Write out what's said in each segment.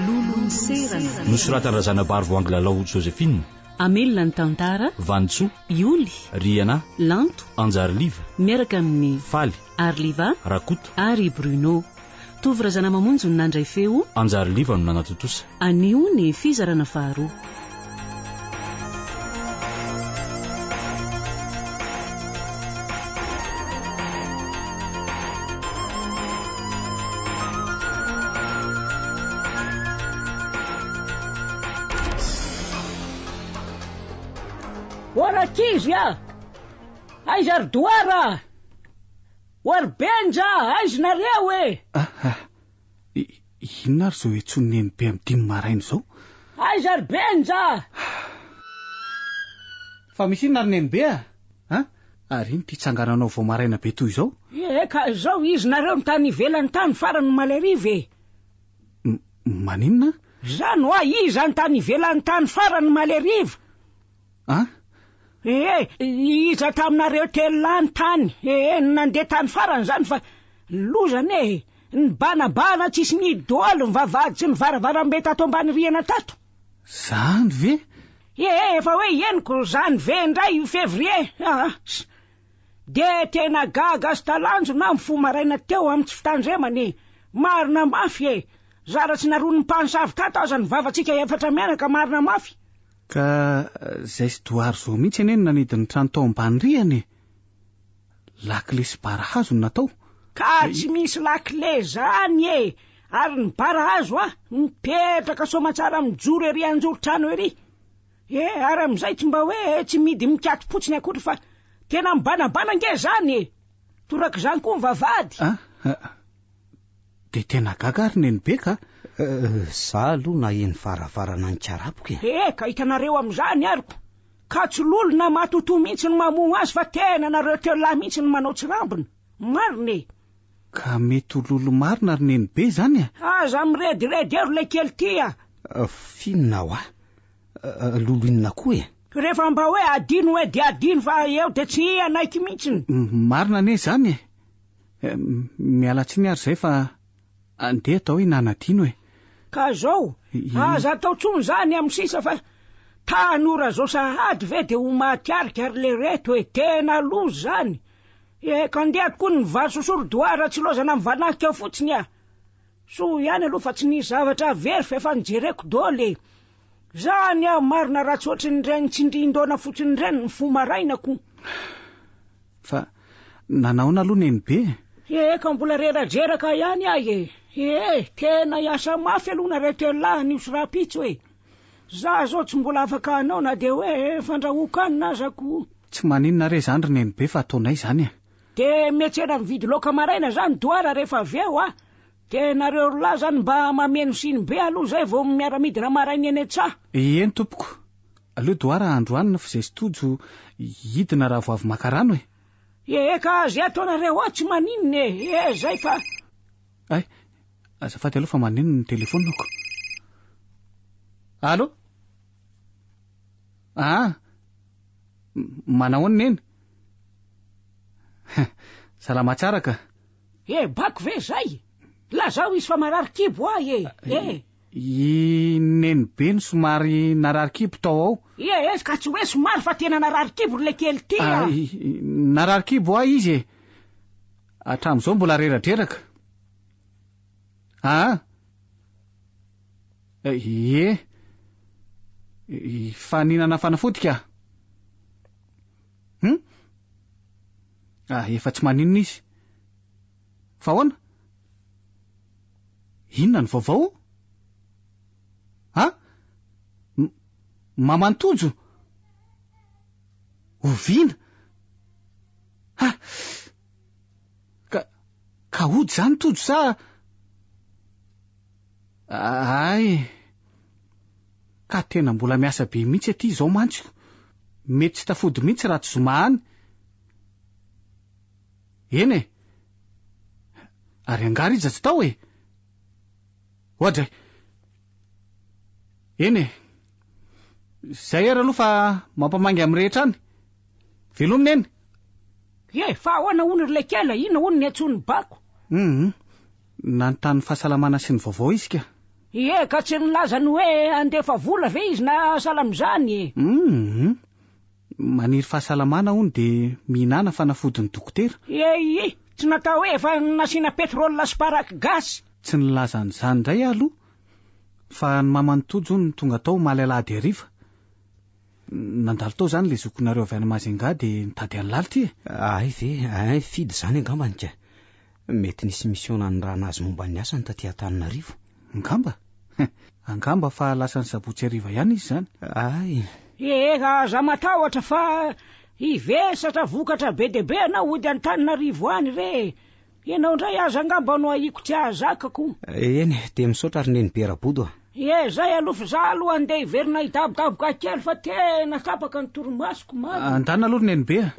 Lolo serana. Nosoratan'Razana Barivoangy Lalao Josephine. Amelona ny tantara. Vantsoa. Ioly. Riana. Lanto. Anjariliva. Miaraka amin'ny Faly. Arliva. Rakoto. Ary Bruno. Tovirazana mamonjy no nandray feo. Anjariliva no nanatotosa. Anio ny fizarana faharoa. Orakizia, aiza ardoara, oarbenja, aiza nareo e. Inona ary zao etson'ny be amin'ny 10 maraina zao? Aiza arbenja. Fa misy inona ary neny be Ary iny ty tsangananao vao maraina be toy izao? Ka zao izy nareo ny tany ivelany tany farany malerive. Maninona? Zany hoa iza ny tany ivelany tany farany maleriva. Iza taminareo telany tany, nandeha tany farany zany fa lozany ny banabana tsisy ny dolo ny vavady sy ny varavarambe tato ambany riana tato. Zany ve? Efa hoe eniko zany ve ndray février. De tena gaga sy talanjo na mifo maraina teo amin'ny tsy fitandremany. Marina mafy zara tsy naroa ny mpansavy tato aza ny vavatsika efatra mianaka marina mafy. Ka zay sy doary zao mihitsy eny nanidiny trano tao ambany riany. Lakile sy barahazo no natao. Ka tsy misy lakile zany ary ny barahazo mipetraka somatsara mijoro ery anjoro trano ery. Ary am'izay tsy mba hoe tsy midy mikaty potsiny akory fa tena mibanabana nge zany. Toraka zany koa mivavady. De tena gaga ary neny be ka. Za aloha na eny varavarana ny karapoko ka hitanareo am'izany ariko. Ka tsy lolo na matoto mihitsy ny mamono azy fa tena nareo teo lahy mihitsy ny manao tsirambina. Mariny. Ka mety lolo marina ary neny be zany Aza mirediredy ero le kely tia. Finona hoa lolo inona koa Rehefa mba hoe adino de adino fa eo de tsy anaiky mihitsy. Marina ne zany mialatsiny ary zay fa andeha tao nanadino Ka zao aza atao tsony zany amin'ny sisa fa tanora zao sahady ve de ho matyarika ary le reto tena lozy zany. Ka andeha tokoa ny vary sosoro doara tsy lozana amin'ny vanahika eo fotsiny So ihany aloha fa tsy nisy zavatra very fefa nijereko doly. Zany marina ratsy ohatry ny reny tsindrin-dona fotsiny reny ny fo marainako. Fa nanaona aloha neny be? Ka mbola rerajeraka ihany tena iasa mafy aloha na retelahy niosy rapitso Za zao tsy mbola afaka anao na de hoe fandrahokanina azako. Tsy maninona re zany ry neny be fa ataonay zany De metsena mividy loka maraina zany doara rehefa aveo de nareo lahy zany mba mameno siny be aloha zay vao miara-midina maraina eny tsa. Eny tompoko. Aleo doara androanina fa zay stojo hidina raha vo avy makarano ka zay ataonareo tsy maninona zay fa. Azafady aloha fa maneno ny telefonako. Allo? Manao neny? Salama tsara ka. Bako ve zay? La zao izy fa marary kibo neny be ny somary narary kibo tao ao. Ka tsy hoe somary fa tena narary kibo le kely tia. Narary kibo izy hatram'izao mbola reratreraka. Faninana fanafotika. Efa tsy maninona izy. Fa hoana? Inona ny vaovao? Mamantojo? Oviana? Ka ody zany tojo sa? Ka tena mbola miasa be mihitsy aty zao mantsiko. Mety tsy tafody mihitsy raha tsy zomahany. Eny ary angary izy tsy tao Ohatra. Eny zay ary aloha fa mampamangy amin'ny rehetra any. Velomina eny? Fa ahoana hono le kela, ina hono ny atsony bako? Nanontany fahasalamana sy ny vaovao izy ka. Ka tsy nilazany hoe andefa vola ve izy na salamizany. Maniry fahasalamana hony de mihinana fanafodiny dokotera. Tsy natao hoe efa nasiana petrolina sy paraky gasy. Tsy nilaza an'izany indray aloha, fa ny mamanotojo ny tonga tao malalady hariva. Nandalo tao zany le zokonareo avy any Mazenga de nitady any lalitra. Ay ve, fidy zany angambany ka. Mety nisy misiona ny raha nazy momba ny asany taty Antananarivo. Angamba fa lasa ny sabotsy hariva ihany izy zany. Ay. Aza matahotra fa ivesatra vokatra be de be anao ody Antananarivo any re. Ianao ndray aza angamba no aiko tsy ahazakako. Eny, de misaotra ary neny berabodo. Zay alofa za aloha andeha iverina hidabodaboka kely fa tena tapaka ny torimasoko maro. Andana aloha neny be.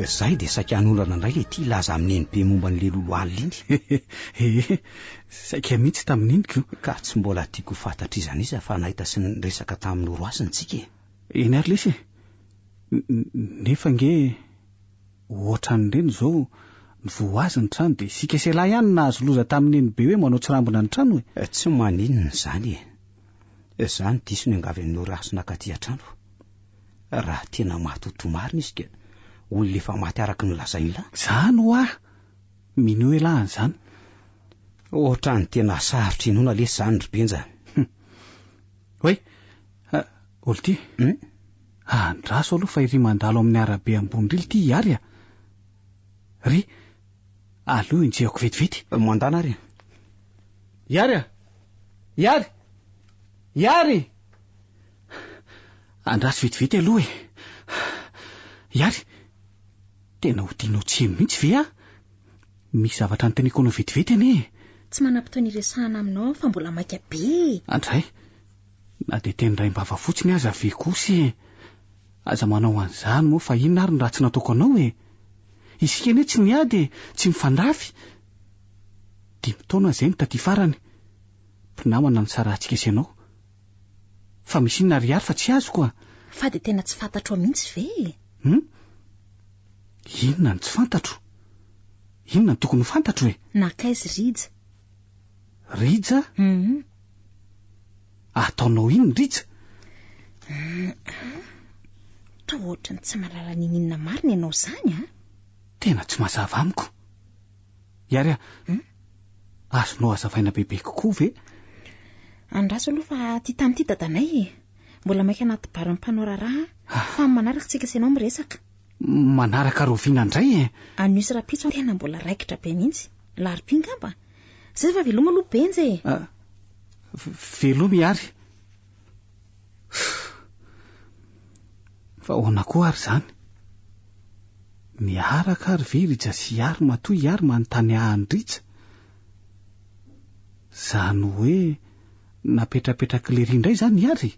Zay de saika anolana indray le ty laza amin'eny be momba n'le loloany liny. Saika mihitsy tamin'iny ka tsy mbola tiako fantatra izany izy fa nahita sy resaka tamin'ny Roasiny tsika. Eny ary lesy. Nefa nge ohatran'ireny zao ny voazy ny trano de sika selahy ihany nahazo loza tamin'eny be hoe manao tsirambina ny trano e. Tsy maninona zany e. Zany diso ny angavy amin'ny Roasina katy an-trano. Raha tena matoto marina izy ke olona efa maty araky ny lazainy la. Zany hoa mino elahany zany. Ohatrany tena sarotra inona lesy zany ry Benja. Hoe, olo ty. Andraso aloha fa iry mandalo amin'ny arabe ambony rily ty iary a. Ry, aloha injehako vetivety. Mandana ry. Iary a. Iary. Andraso vetivety aloha e. Iary. Tena ho tianao tsy mihitsy ve a? Misy zavatra noteniko anao vetivety ane. Tsy manam-potoana iresahana aminao fa mbola maika be. Andray, na de teny ray mbava fotsiny aza ve kosy. Aza manao an'izany moa fa inona ary ny raha tsy nataoko anao e. Isika anie tsy niady tsy mifandrafy. 5 taona zay ny taty farany. Mpinamana ny sara antsika sy anao. Fa misy inona ary fa tsy azoko a. Fa de tena tsy fantatro mihitsy ve? Inona ny tsy fantatro? Inona ny tokony fantatro e? Nakaizy Rija. Rija? Ataonao ino Rija? Tra ohatrany tsy malala ninina marina ianao zany a? Tena tsy mazava amiko. Iary a, azonao azavaina bebe kokoa ve? Andraso aloha fa ty tamin'ity dadanay e. Mbola maika anaty barany mpanao raharaha fa manaraka tsika sy ianao miresaka. Manaraka roviana indray e. Anisy rapitso tena mbola raikitra be mihitsy. Laripingamba. Zay fa veloma aloha Benja e. Veloma iary. Fa ahoana koa ary zany? Miaraka ary ve Rija sy Iary matoa Iary manontany Rija? Zany hoe napetrapetraka lery indray zany Iary.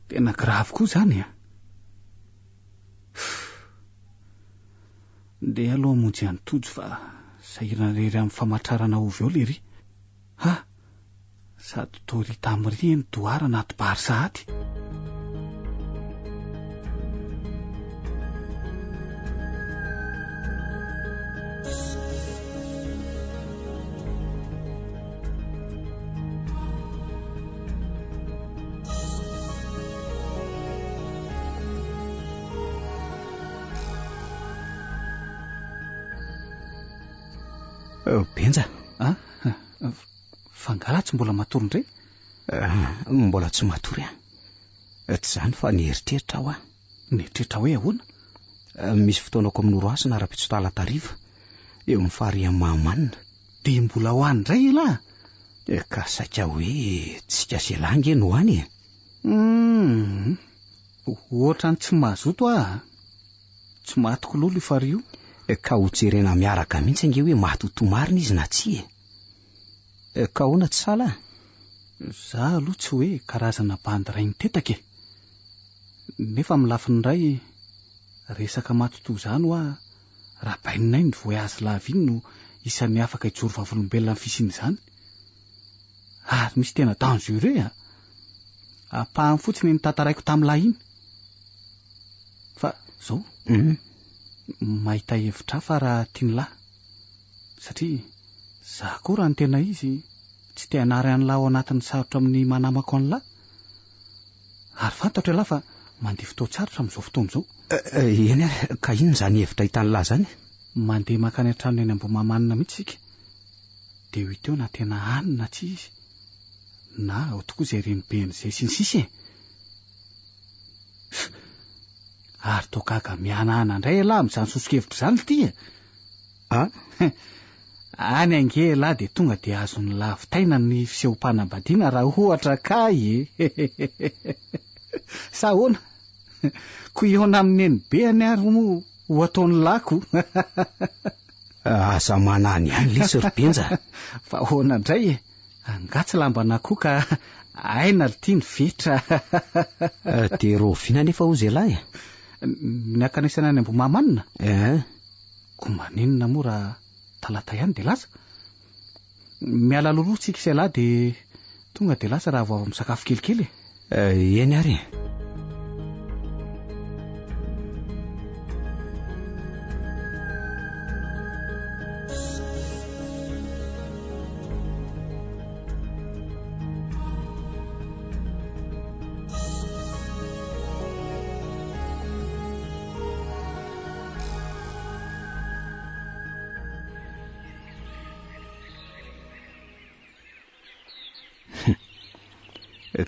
Tena grave koa zany a. Ndeha aloha monjy antojo fa sahirana rery amin'ny famatrarana ovy eo lery. Sady tory tamiri ny doara anaty bary sahady. Benja. Fangala tsy mbola matory ndray? Mbola tsy matory a. Tsy zany fa nieritreritra aho a. Nieritreritra hoe ahoana? Misy fotoanako amin'ny Roasina ara-pitsotala tariva eo amin'ny farihan'ny Mahamanina. De mbola ho any ndray elahy? Ka saika hoe tsika selange no any e. Ohatrany tsy mazoto a. Tsy matoko lolo io fary io. Ka hotserena miaraka mihitsy ange hoe matoto marina izy na tsy e. Ka hoana tsy sala? Za aloha tsy hoe karazana bandy ray nitetaka e. Nefa amin'ny lafiny iray resaka matoto zany ho a raha baininay ny voyazy laviny no isan'ny afaka ijoro vavolombelona amin'ny fisiany izany. Ary misy tena dangereux apahany fotsiny ny tantaraiko tamin'ilay iny. Fa zao mahita hevitra fa raha tiany lahy satria za koa raha ny tena izy tsy te hanary an'lahy ao anatin'ny sarotra amin'ny manamako an'lahy. Ary fantatra lahy fa mandeha fotoan-tsarotra amin'izao fotoana izao. Eny ary ka ino zany hevitra hitan'ny lahy zany? Mandeha makany an-tranony eny Ambohimamanina mihitsy sika. Dia ho teo na tena anina tsy izy na ao tokoa izay renibeany izay sy ny sisy. Ary toa gaga mianana indray lahy amin'izany sosokevitra izany ity. Any ange lahy dia tonga dia azony lavitaina ny fisehom-panambadiana raha ohatra kay. Sa hoana? Ko ihona amin'ny enibeany ary mo ho ataony lako. Aza manany any le Sorbenja. Fa hoana indray angatsy lambana koa ka aina ity ny vetra. Dia roviana nefa ho zay lahy. Miakanisana any Ambohimamanina? Ko maninona moa raha talata ihany dia lasa. Miala lolotsika isay lahy dia tonga dia lasa raha vao misakafo kelikely. Eny ary.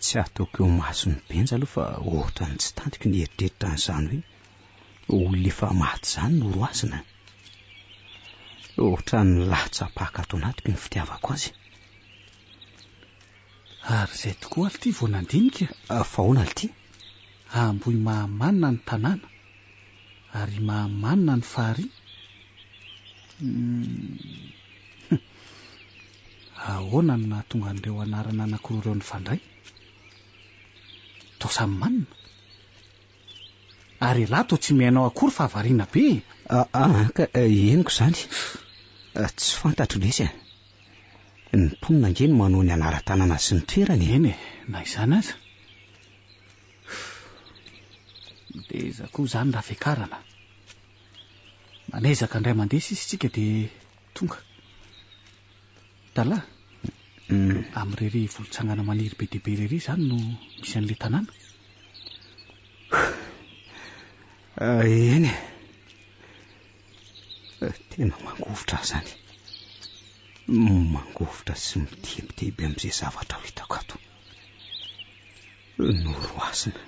Tsy ataoko eo masony benja aloha fa ohatra ny tsy tantiko ny eritreritra n'izany hoe olona efa maty izany no roasina. Ohatra ny lahatsapaka ato anatiko ny fitiavako azy. Ary izay tokoa ality vao nandinika. Fa hoana ality? Ambohimamanina ny tanàna ary Mahamanina ny fahary. Ahoana no nahatonga an'ireo anarana anankiroa ireo nifandray? Toa samy manina. Ary lahy toa tsy mihainao akory fa variana be. Henoko izany. Tsy fantatro lesy. Ny mponina ange no manao ny anara-tanana sy ny toerany. Eny na izany aza. Dia iza koa izany raha fiakarana. Manezaka indray mandeha sisitsika dia tonga. Tala amin'ireny volontsangana maniry be dia be irery izany no misy an'ilay tanàna. Eny tena mangovotra zany. Mangovotra sy mitebiteby amin'izay zavatra ho hitako ato. Noroasina.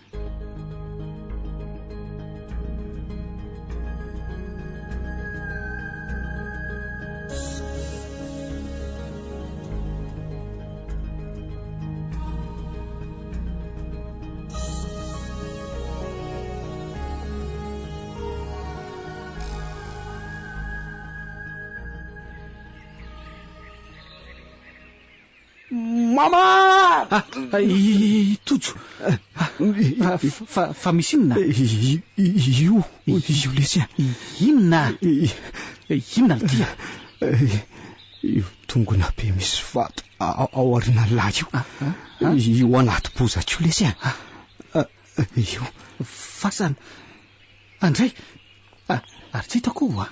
Mama! Tojo. Fa misy inona? Io lesy. Inona? Inona ny tia? Io tongona be misy vato ao aoriana lahy io. Io anaty bozaka io lesy. Io. Fasana. Andray. Ary tsy hitako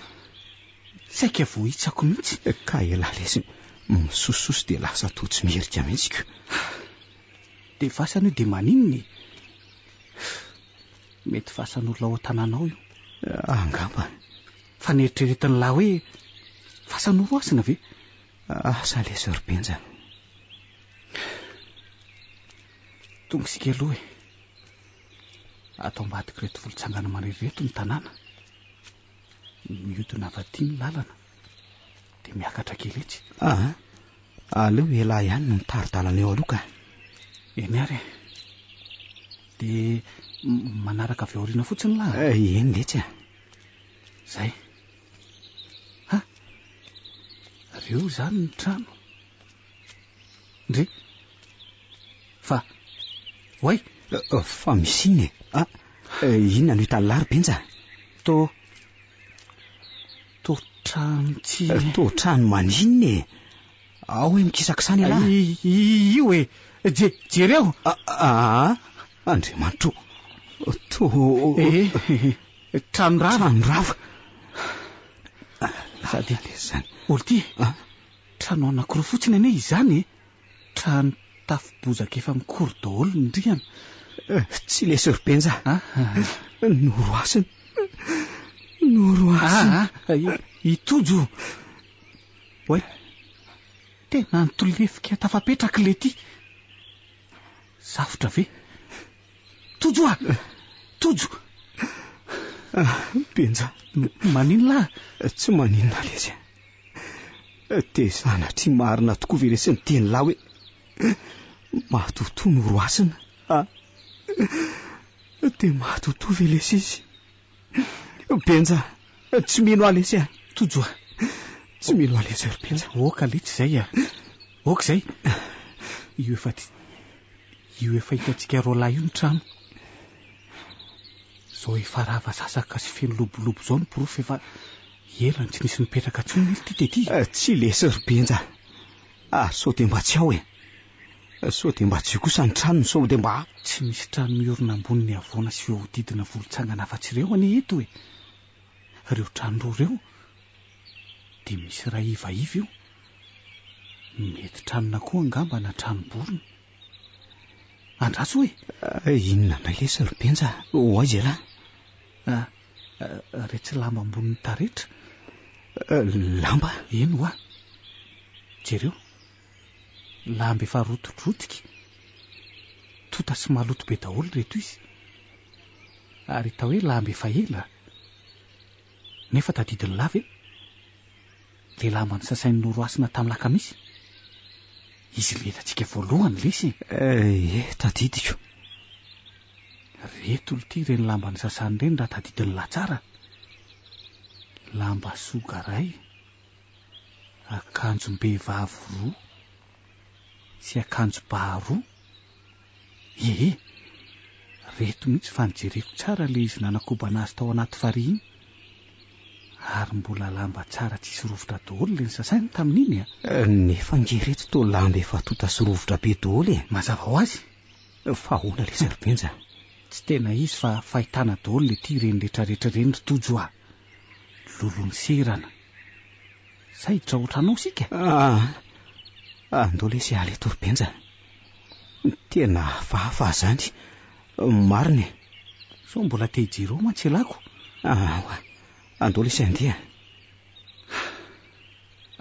saika vao hitsako mihitsy. Ka ela lesy. Misososo dia lasa toa tsy mierika mihitsy. Dia fasana io dia maninony? Mety fasan'olona ao an-tanànao io. Angamba. Fa nieritreretiny lahy hoe fasan'oroasina ve? Asa le Sorbenja. Tonga sika aloha atao ambadika reto volontsangana maniry reto ny tanàna. Mihodina avy aty ny lalana dia miakatra kely etsy. Aleo ela ihany no mitaro-dalana eo aloha ka. Eny ary. Dia manaraka avy aoriana fotsiny lahy. Eny letsy. Zay. Reo zany ny trano. Ndre. Fa hoay. Fa misy iny. Inona no hitan'ny lary benja? to trano tsy to trano maninona e ao hoe mikisakisany ala io e jereo Andriamanitro to trano rava sady olo ty trano anankiroa fotsiny ane izany e trano tafo-bozaka efa mikory daholo ny rihana tsy le surpenja noroasiny itojo oe tena nitolefika tafapetraka le ty safotra ve tojo tojo penja maninona tsy maninona lezy te zanatry marina tokoa ve resy ny teny la hoe mahatoto noroasina te mahatoto ve lesy izy penja tsy mino alesy tojo tsy mino alesy penja oka letsy zay oka zay io efa hitantsika roa lahy io ny trano zao efa rava sasaka sy feno lobolobo zao ny porofo efa elany tsy nisy mipetraka tsony izy ty tety tsy lesy penja sao de mba tsy ao sao de mba tsy kosa ny tranony sao de mba tsy misy trano miorina amboniny avoana sy voahodidina volontsangana afa-tsy reo ane eto e reo trano roa reo de misy raha ivaiva io mety tranona koa angamba na tranom-borona andraso hoe inona ndray lesy penja oaizy ala retsy lamba amboniny taretra lamba eno jereo lamba efa rotodrotika tota sy maloto be daholo reto izy ary hita hoe lamba efa ela nefa tadidiny lava le lamba ny sasainy noroasina tamin'ny lakamisy izy letantsika voalohany lesy tadidiko reto olo ty reny lamba ny sasany reny raha tadidiny latsara lamba soga ray akanjom-behivavy roa sy akanjo-bà roa reto mihitsy fanjereko tsara le izy nanakobana azy tao anaty fariiny ary mbola lamba tsara tsisy rovotra daholo le ny sasainy tamin'iny nefa ngereto to lamba efa tota sy rovotra be daholo mazava ho azy fa hoana le serpenja tsy tena izy fa fahitana daholo le ty reny rehetrarehetra reny rotojo lolony serana saiditra ohatranao sika andao le sy ale torpenja tena hafahafa zany mariny so mbola te hijero mantsy elako andao le sy andeha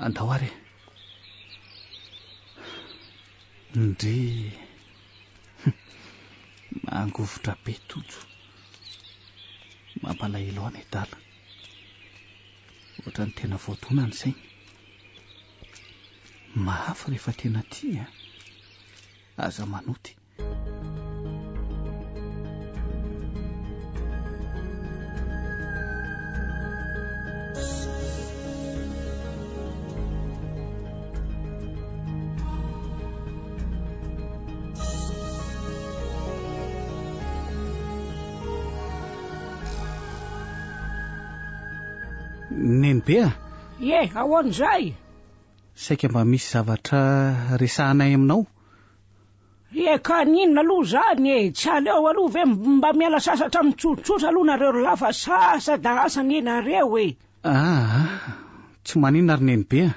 andao ary ndre mangovotra be tojo mampalahelo any dala ohatra ny tena voadona ny sainy mahafa rehefa tena tia aza manoty nenibe ahoan'izay saika mba misy zavatra resahanay aminao ka ninona aloha zany tsy aleo aloha ve mba miala sasatra mitsotsotra aloha nareo lafa sasa da asa nenareo tsy maninona ary nenibe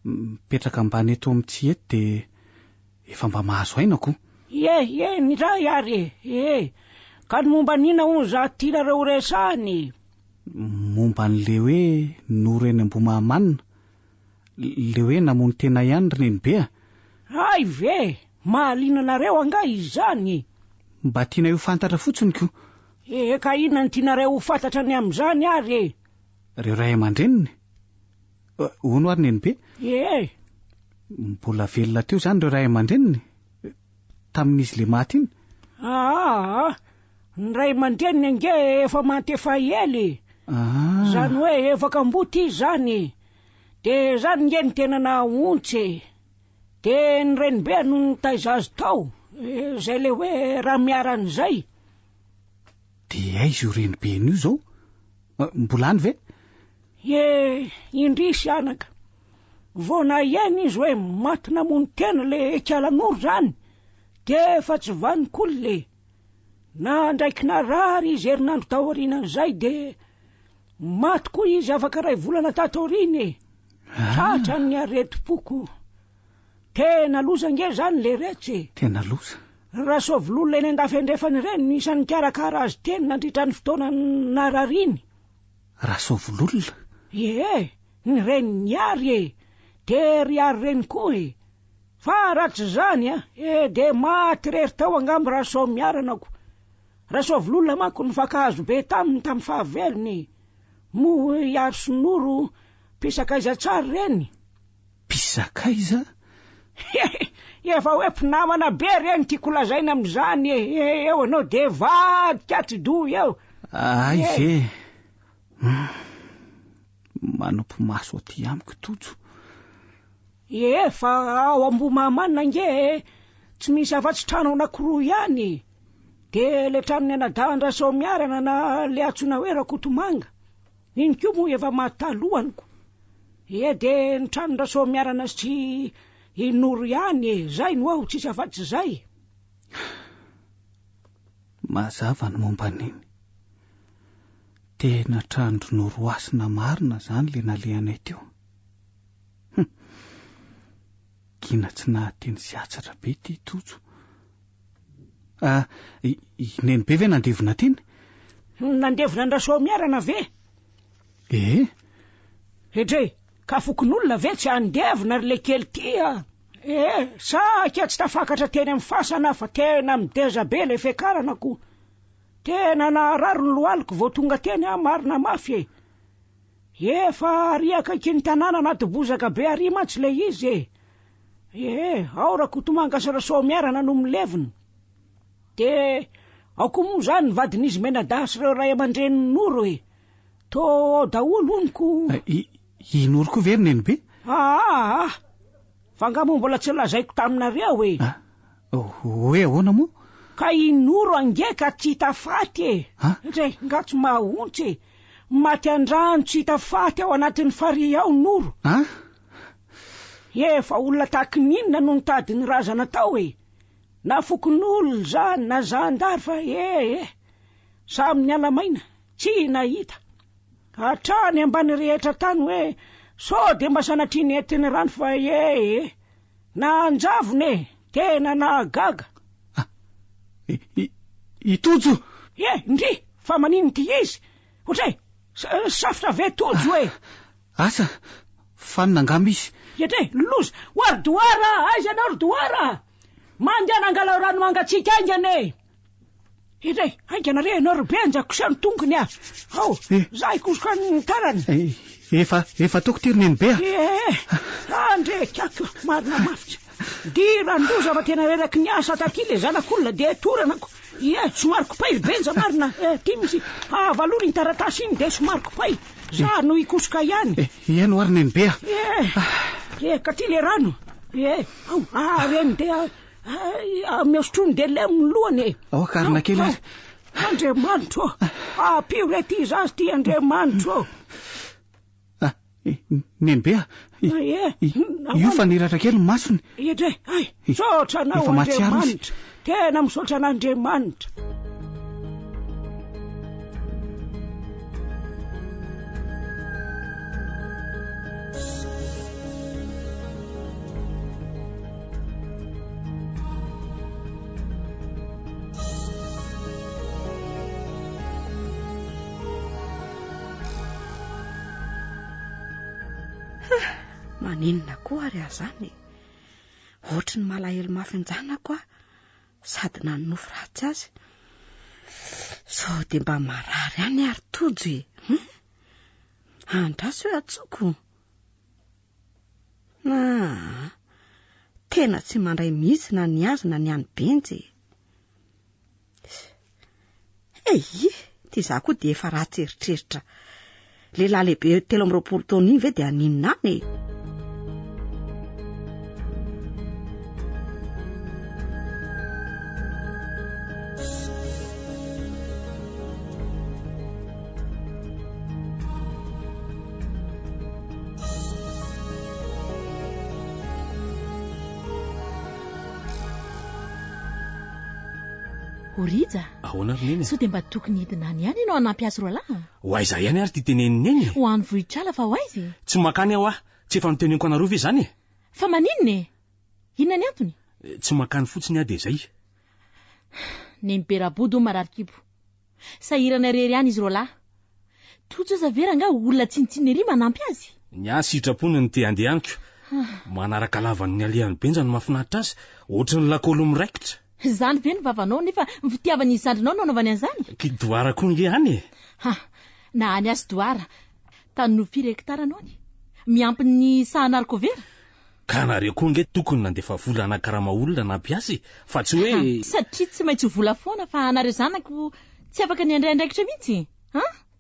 mipetraka mbany eto amin'tsy eto de efa mba mahazo ainako ny ray ary ka ny momba nina hono za tianareo resany momba n'le hoe noreny Ambomamanina le hoe namono tena ihany ry nenibe ay ve mahalinanareo anga izany mba tiana io fantatra fotsiny ko ka inona ny tianareo ho fantatra ny amin'izany ary reo ray aman-dreniny ono ary nenibe mbola velona teo zany reo ray aman-dreniny tamin'izy le maty iny ny ray aman-dreniny ange efa mantefa ely zany hoe efaka mboty izy zany de zany nge ny tena naontsy de ny renibe no nitaiza azy tao zay le hoe raha miaran'izay de aizy io renibe n'io zao Mbola any ve? Indrisy anaka vona iany izy hoe maty namony tena le kalan'oro zany de efa tsy vanik'olo le na ndraiky narary izy herinandro taorianan'izay de maty koa izy afaka ray volana tatoriny tratra ny aretim-poko tena loza nge zany le retsy tena loza raha sovololo eny andafendrefany reny isan'ny karakara azy teny nandritra ny fotoana narariny raha sovololona ny reny niary de riary reny koa fa ratsy zany de maty rery tao angambo raha so miaranako raha sovololona manko ny fakahazo be tamy fahavelony mo iary sonoro pisakaiza tsary reny pisakaiza efa hoe mpinamana be reny tiako lazaina am'izany eo anao de vadika tsy do eo ay ve manompo maso aty amiko tojo fa ao Ambomamanina nge tsy misy afa-tsy trano anankiroa ihany de le tranony anadahany raso miarana na le atsona hoe Rakotomanga iny ko moa efa matalohaniko de ny trano raso miarana sy inoro ihany zay no aho tsisy afa-tsy zay mazava ny momba an'iny tena trandro noroasina marina zany le nalehanay teo kina tsy nahateny sy atsatra be ty tojo neny be ve nandevona teny nandevona ndraso miarana ve edre ka fokon'olona ve tsy andevona ry le kely tia sa ka tsy tafakatra teny amin'ny fasana fa tena mideza be le fekaranako tena nahararo ny loaliko vao tonga teny marina mafy fa riaka kiny tanàna anaty bozaka be ary mantsy le izy ao Rakotomanga sy raso miarana no milevina de ao koa moa zany vadin'izy Menadaha sy reo ray aman-dreny noro to daholo oniko inoro koa very neny be fa ngamo mbola tsy lazaiko taminareo hoe ahoana moa ka inoro angeka tsy hita faty ndray nga tsy mahontsy maty andrano tsy hita faty ao anatin'ny farihy ao noro fa olona tahaky ninona no nitady ny razana tao na fokon'olo zany na zandary fa samy ny alamaina tsy nahita hatrany ambany rehetra tany hoe so de mba sanatriny etiny rano fa na anjavony tena nahagaga itojo ndry fa manino ty izy otray safotra ve tojo asa fa nangamba izy loza oardoara aiza anao rodoara mandiana angalao rano mangatsika aingane ainganare anao robenjako sany tongony zay kosoka ny tarany efa toko tiry neny be andre kako marina mafitsy dirandoza fa tena reraky ny asa taty le zanak'olona de toranako somariko pay benja marina ty misy avalory ny taratasy iny de somariko pay za no ikosoka ihany no ary neny be ka ty le rano reny de mesotrony de le milohany karina kely ary Andriamanitro apio re ty zazy ty Andriamanitro neny be io fa niratra kely ny masony sotra anao Andriamanitra tena misotra an'Andriamanitra maninona koa ary azany ohatry ny malahelo mafinjanako sady nanonofo ratsy azy sao de mba marary any ary tojo andraso hoe atsoko tena tsy mandray mihitsy na ny azy na ny any benjy ty za koa de efa ratsy eritreritra lehilahy lehibe 13 taona iny ve de aninona any Orija. Ahoana ry neny? Sao dia mba tokony hidina any ihany ianao hanampiasa Roalahy? Ho aiza ihany ary ty teneniny eny? Ho an'ny vohitr'ala fa ho aizy. Tsy makany aho tsy efa niteneniko anareo ve zany? Fa maninona e? Inona ny antony? Tsy makany fotsiny aho de zay. Nembera-body ho marary-kibo. Sahirana irery ihany izy Roalahy. Tojo zavera nga olona tsinitsiny ery manampy azy. Ny sitrapony ny te andehaniko. Manaraka lavan'ny alehan'ny benja no mahafinaritra azy, ohatry ny lakolo miraikitra. Zany ve ny vavanao nefa ny fitiavany zandrinao nanaovany an'izany? Kidoara koa nge any. Na any azy doara. Tany no 4 hektara anao any. Miampy ny sahanariko vera. Ka nareo koa nge tokony nandefa vola anakarama olona nampiasy, fa tsy hoe satria tsy maintsy vola foana fa anareo zanako tsy afaka ny andraindraikitra mihitsy.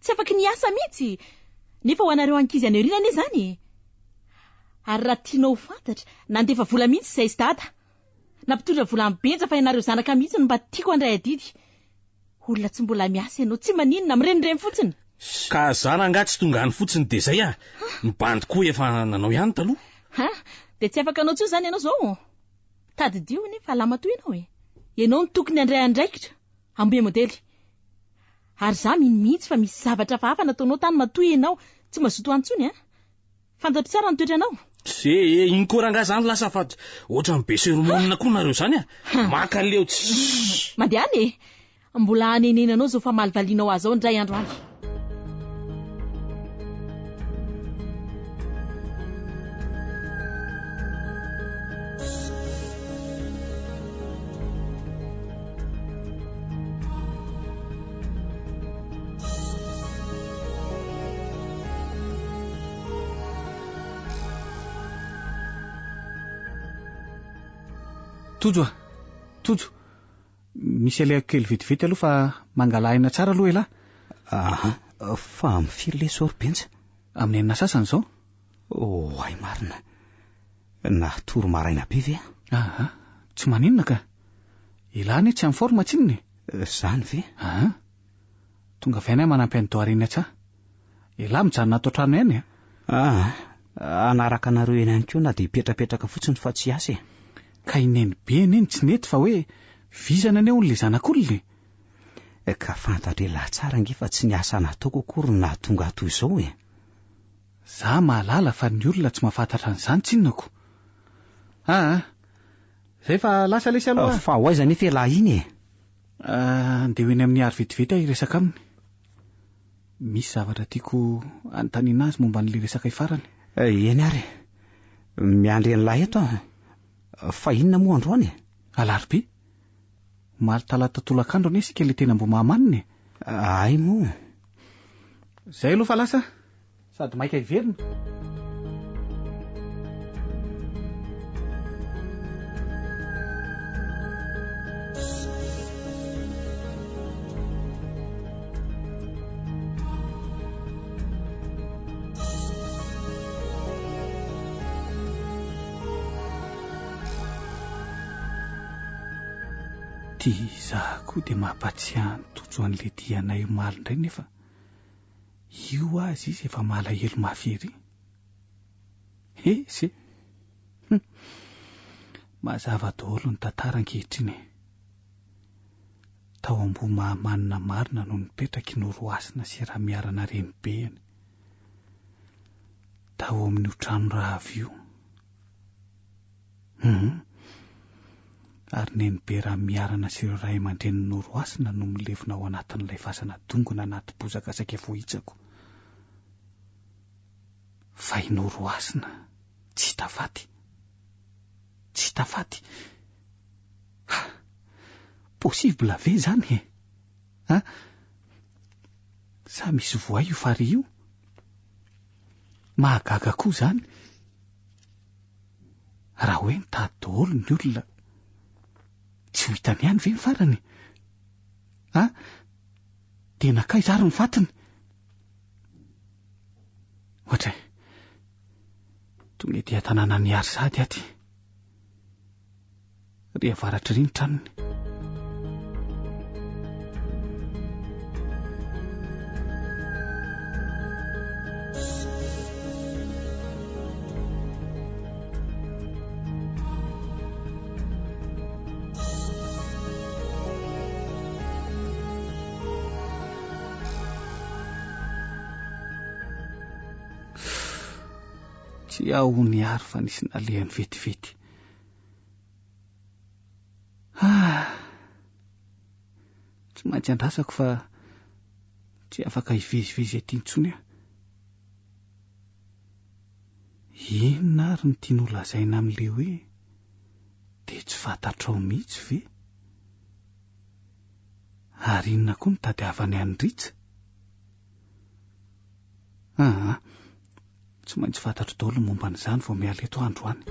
Tsy afaka ny asa mihitsy. Nefa ho anareo ankizy aneorina ane zany. Ary raha tianao fantatra, nandefa vola mihitsy izay sy dada. Nampitondra vola ambenja fa ianareo zanaka mihitsy no mba tiako andray adidy. Olona tsy mbola miasa ianao tsy maninona mirenireny fotsiny. Ka zara nga tsy tonga any fotsiny de zay ny bandy koa efa nanao ihany taloha. De tsy afaka anao tsoa zany ianao zao. Tadidio nefa lamatoa ianao e. Ianao ny tokony andray andraikitra. Ambe modely. Ary za mihitsy fa misy zavatra hafa nataonao tany matoy ianao tsy mazoto antsony Fantatra tsara ny toetranao. Iny koranga zany lasa fa ohatran'ny be seromonina koa nareo zany maka leo tsy. Mandeha any mbola anenenanao zao fa malivalianao azy ao indray andro any. Tojo. Misy alehako kely vitivity aloha fa mangalahina tsara aloha elahy. Fa mifiry le sorbenja. Amin'ny enina sasany zao. Ay marina. Natoro maraina be ve? Tsy maninona ka. Ilany tsy amin'ny forma tsinony. Zany ve? Tonga vaina manampy any doarina tsa. Elahy mijanona ato trano ihany. Anaraka nareo eny ihany koa na dia hipetrapetraka fotsiny fa tsy asa. Ka ineny be eny tsy nety fa hoe vizana ane on'le zanak'olona. Ka fantatra lahy tsara nge fa tsy niasa nataoko akory na tonga ato izao Za mahalala fa ny olona tsy mahafantatra an'izany tsinonako. Zay fa lasa lesy aloha. Fa ho aiza nefa lahy iny andeha eny amin'ny ary vitivity iresaka aminy. Misy zavatra tiako anontaniana azy momba n'le resaka ifarany. Eny ary. Miandry an'lahy eto fa inona moa androany? Alarobia. Maly talata tolakandro ane isika le tena mbo mahamanina. Ay moa. Zay aloha fa lasa. Sady maika iverina. Za koa dia mampatsiahy tojo an'le dianay maly indray nefa io azy izy efa malahelo mafy ery. Mazava daholo ny tantara ankehitriny. Tao ambo mahamanina marina no nipetraky Noroasina sy raha miarana Renibeany. Tao amin'ny trano rava io. Ary Nenibe raha miarana sy ireo ray aman-dreny Noroasina no milevina ao anatin'ilay fasana dongona anaty bozaka saika vohitsako. Fa i Noroasina tsy tafaty. Possible ve zany Sa misy voay io fary io? Mahagaga koa zany. Raha hoe nitady daholo ny olona tsy ho hitany ihany ve ny farany? Dia nakay zary ny vatiny. Ohatra tonga ety an-tanàna ny Arsady aty. Ry avaratry ry ny tranony. tsy aho ny ary fa nisy nalehany vetivety. Tsy maintsy andrasako fa tsy afaka hivezivezy aty intsony aho. Inona ary ny tiany ho lazaina amin'ilay hoe dia tsy fantatrao mihitsy ve? Ary inona koa ny tadiavany any Ritra? Tsy maintsy fantatro daholo ny momba an'izany vao miala eto andro any.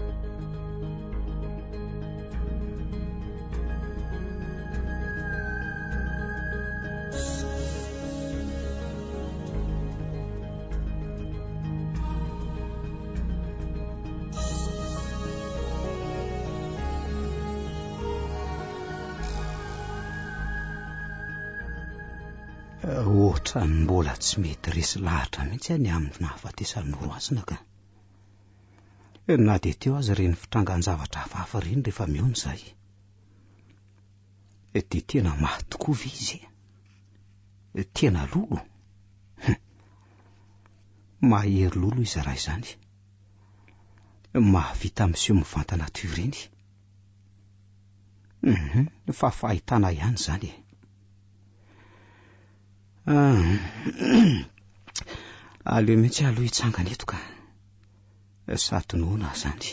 Ohatra ny mbola tsy mety resy lahatra mihitsy any amin'ny nahafatesan'ny Noroasina ka. Na dia teo azy ireny fitrangan-javatra hafahafa ireny rehefa mihaona izay. Dia tena maty tokoa ve izy? Tena lolo? Mahery lolo izy raha izany. Mahavita miseho mivanta natioreny. Fa fahitana ihany izany. Aleo mihitsy aloha hitsangana eto ka. Sato noana zany.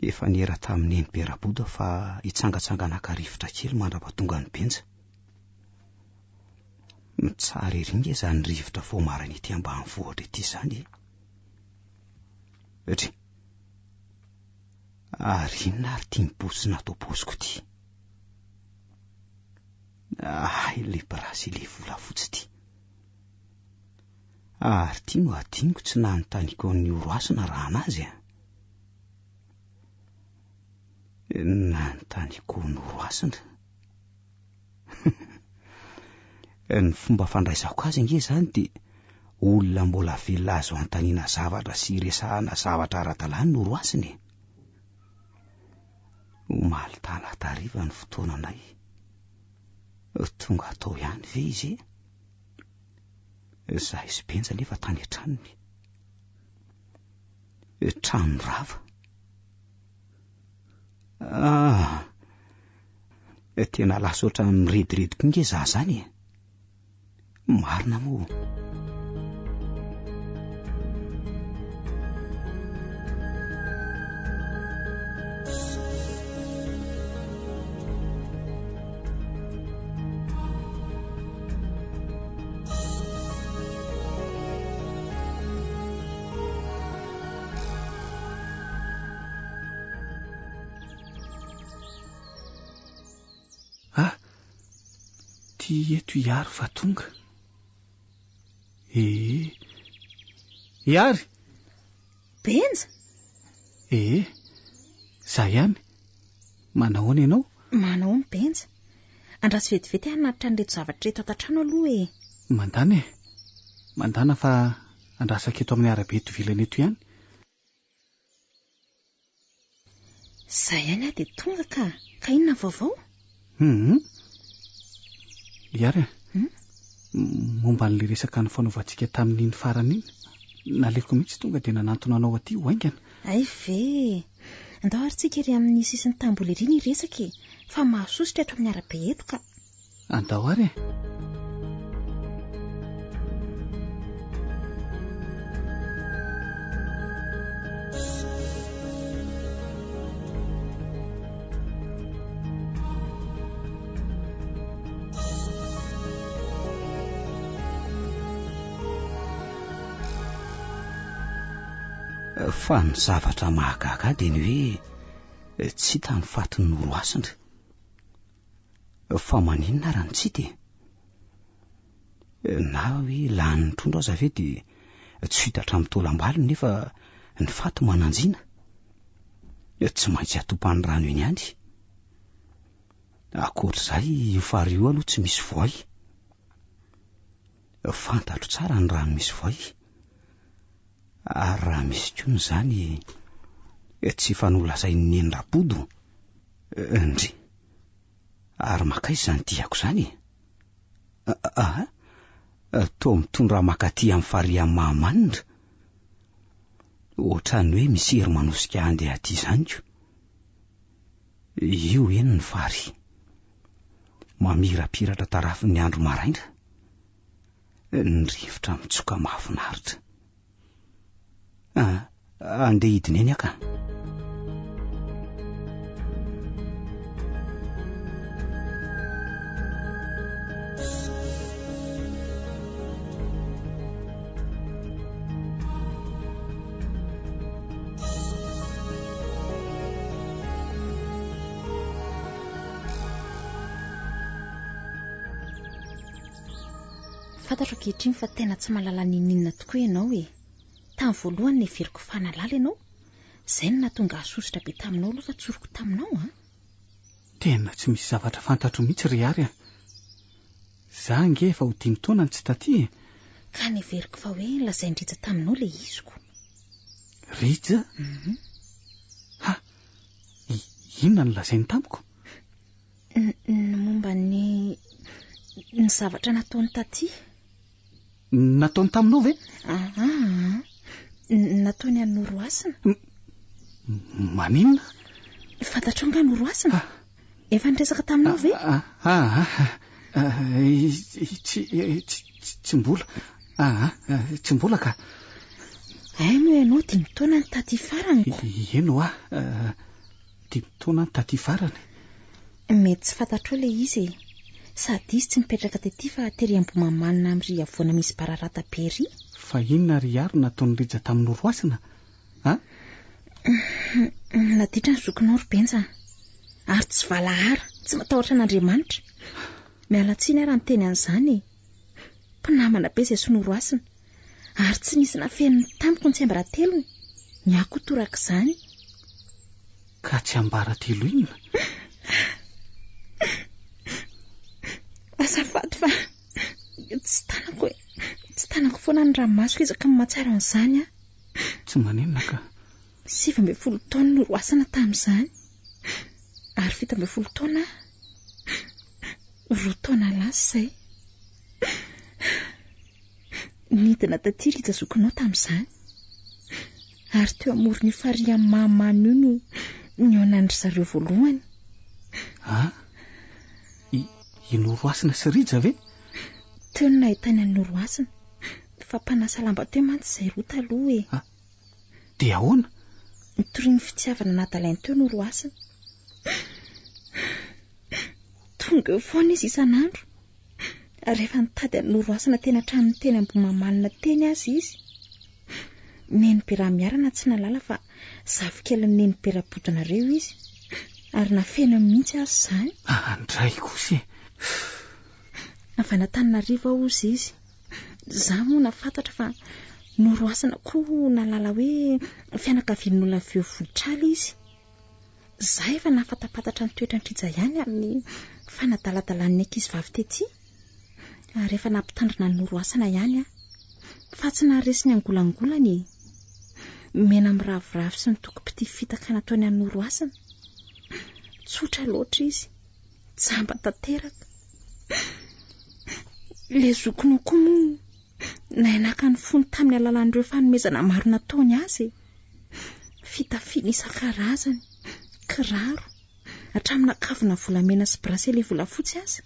Efa nera tamin'ny Enimperaboda fa hitsangatsangana ka-rivotra kely mandrapatonga ny Benja. Mitsara ery nge izany rivotra foamarany ety ambanivohitra ety izany. Ary inona ary tia mibosina atao paosiko ity? Ilay brasy ilay volafotsy ity. Ary tia no adiniko tsy nanontaniako ny Noroasina raha anazy. Nanontaniako ny Noroasina. Ny fomba fandraisako azy nge izany dia olona mbola velona azo antaniana zavatra sy resahana zavatra ara-dalàna ny Noroasina. Omaly talata hariva ny fotoananay. Tonga atao ihany ve izy? Zaho sy Benja nefa tany an-tranony. Trano rava. Tena lasa ohatran'ny miredirediko nge zaho zany. Marina moa. Ty eto Iary fa tonga. Iary. Benja. Zah ihany. Manahoana ianao? Manahoana Benja? Andraso vetivety hanatitra an'ireto zavatra reto ato-trano aloha Mandana Mandana fa andrasako eto amin'ny arabe tovilana eto ihany. Zah ihany dia tonga ka inona vaovao? Iary momba n'ilay resaka ny fanaovantsika tamin'iny farany iny. Naleko mihitsy tonga dia nanantona anao aty ho aingana. Ay ve, andao ary tsika ery amin'ny sisin'ny tamboho ery ny resaka fa mahasositra eto amin'ny arabe eto ka. Andao ary. Fa ny zavatra mahagaga dia ny hoe tsy hita ny fatin'ny Noroasina. Fa maninona raha tsy hita? Na hoe lany ny trondro aza ve dia tsy hita hatramin'ny taolam-baliny nefa ny faty mananjina. Tsy maintsy atopany rano eny ihany. Akoatr'izay io fary io aloha tsy misy voay. Fantatro tsara ny rano misy voay. Ary raha misy koa izany tsy fanolazain'ny Enirabodo. Ndry. Ary makaiza izany diako izany. Toa mitondra makaty amin'ny farihan'ny Mahamanindra. ohatrany hoe misery manosika andeha aty izany ko. Io eny ny vary mamirapiratra tarafin'ny andro maraina, ny rivotra mitsoka mahafinaritra. Andeha hidina eny aka. Fantatro ankehitriny fa tena tsy mahalala ninina tokoa ianao e. Tamin'ny voalohany ny veriko fanalala ianao, izay no nahatonga asosotra be taminao aloha fa tsoroko taminao a. Tena tsy misy zavatra fantatro mihitsy ry ary a. Za nge efa ho 5 taona tsy taty e. Ka ny veriko fa hoe lazaindrija taminao le iziko. Rija? Ha, inona no lazainy tamiko? Ny momba ny zavatra nataony taty. Nataony taminao ve? Nataony an'Oroasina. Maninona? Fantatrao nga an'Oroasina? Efa niresaka taminao ve? Tsy mbola. Tsy mbola ka. Moa ianao 5 taona ny taty farany. Eno 5 taona ny taty farany. Mety tsy fantatrao le izy e. Sady izy tsy mipetraka tety fa tery Ambomamanina amin'ny avoana misy bararata Bery. Fa inona ry ary nataony Rija tamin'ny Oroasina? Naditra ny zokinao ry Benja. Ary tsy valahara, tsy matahotra an'Andriamanitra. Miala tsiny ary ny teny an'izany. Mpinamana be izay son'ny Oroasina. Ary tsy nisy nafeniny tamiko ny tsy ambaratelony. Miako toraka izany. Ka tsy ambaratelo inona? Azafady fa tsy tanako foana ny ranomasoko ezaka mahatsara an'izany a. Tsy maninona ka. 17 taona no Oroasina tamin'izany. Ary 17 taona 2 taona lasa izay. Nidina taty Rija zokinao tamin'izany. Ary teo amoron'ny fariha mamany io no nionandry zareo voalohany. Iny Oroasina sy Rija ve? Teo no nahitany an'ny Oroasina. Fa mpanasa lamba teo mantsy izay roa taloha e. Dia ahoana? Nitoriany fitiavana nadalainy teo ny Oroasina. Tonga eo foana izy isan'andro. Ary rehefa nitady an'ny Oroasina teny an-tranony teny Ambomamanina teny azy izy. Nenibera miarana tsy nalala fa zafikely ny nenibera-bodinareo izy. Ary nafena mihitsy azy izany. Andray kosa. Avy n'Antananarivo ozy izy. Za moa nafantatra fa ny Oroasina koa nalala hoe fianakavian'olona avy eo Volitraly izy. Za efa nafatapatatra ny toetrany Rija ihany amin'ny fanadaladalan'ny ankizivavy tety. Ary efa nampitandrina ny Oroasina ihany a. Fa tsy naharesy ny angolangolany. Mena miravoravo sy nitoko-pity fitaka nataony an'ny Oroasina. Tsotra loatra izy. Jamba tanteraka. Le zokinao koa moa nainaka ny fony tamin'ny alalan'ireo fanomezana maro nataony azy. Fitafiana isan-karazany, kiraro, hatramina kavina volamena sy bracelet volafotsy azy.